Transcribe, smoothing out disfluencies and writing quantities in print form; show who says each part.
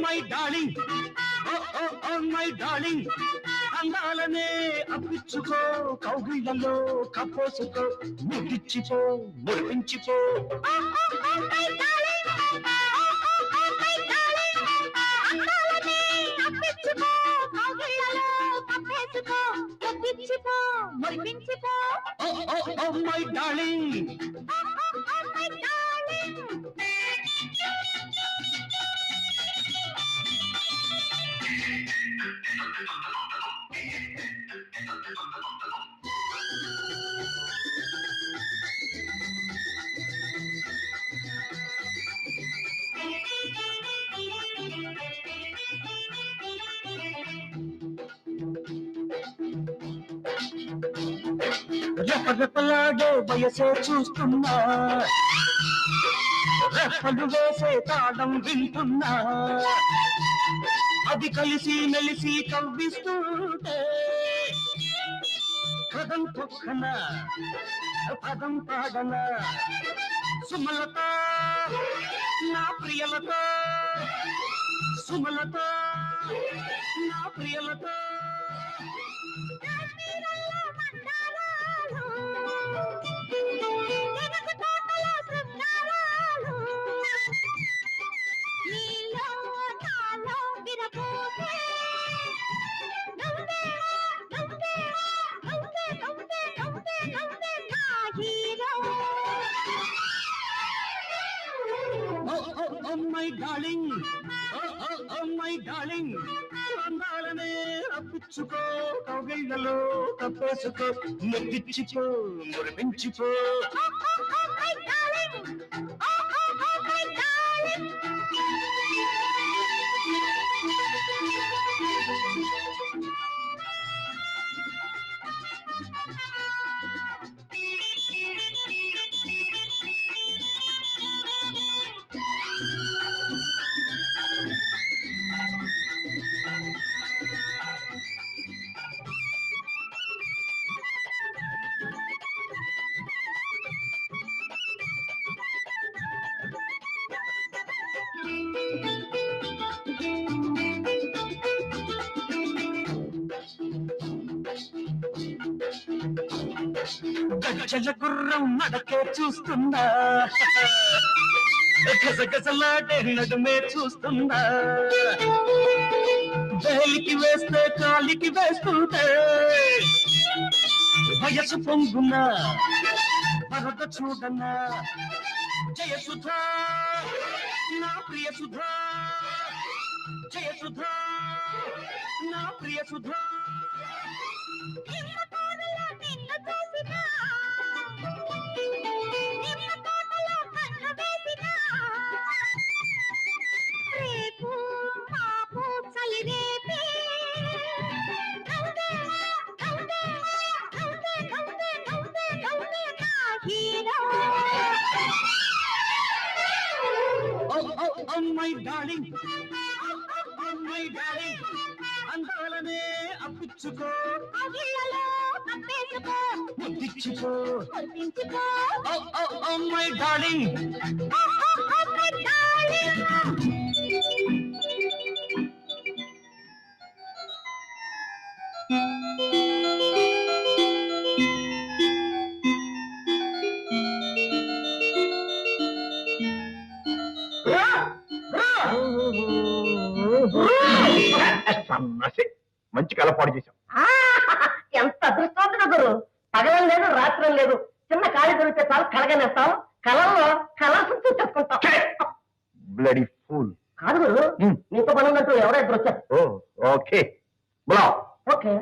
Speaker 1: My darling, my darling, అందాలనే అప్పించుకో, కౌగిళ్లలో కప్పోసుకో, ముగిచ్చిపో, మురిపించిపో. మై డార్లింగ్, రెపరెపలాడే వయసే చూస్తున్నా, రెప్పలు వేసే తాళం వింటున్నా, అది కలిసి మెలిసి కవ్విస్తుంటే కథం తొక్కన పదం పాడన, సుమలత నా ప్రియలత, సుమలత నా Priyalatha. My darling, my darling, అందాలనే అప్పించుకో, కౌగిళ్లలో కప్పేసుకో, ముద్దిచ్చిపో, మురిపించిపో. గజల గుర్రం నడకే చూస్తున్నా, గసగసలాడే నడుమే చూస్తున్నా, వేలికి వేస్తే కాలికి వేస్తుంటే వయసు పొంగున వరద చూడన్నా, జయసుధా నా ప్రియ సుధా, జయసుధా నా ప్రియ Sudha. My darling, my darling, అందాలనే అప్పించుకో, ముద్దిచ్చిపో, మై డార్లింగ్.
Speaker 2: మంచి కలపాటు చేశాం.
Speaker 3: ఎంత అదృష్టవంతుడు గురు, పగలం లేదు రాత్రం లేదు, చిన్న ఖాళీ దొరికితే చాలు కలగనేస్తాం, కళల్లో కలర్స్ చూసేసుకుంటాం.
Speaker 2: Bloody fool.
Speaker 3: కాదు గురు, నీతో పనున్నట్టు ఎవరో ఇద్దరు వచ్చారు.
Speaker 2: ఓకే.
Speaker 3: ఓకే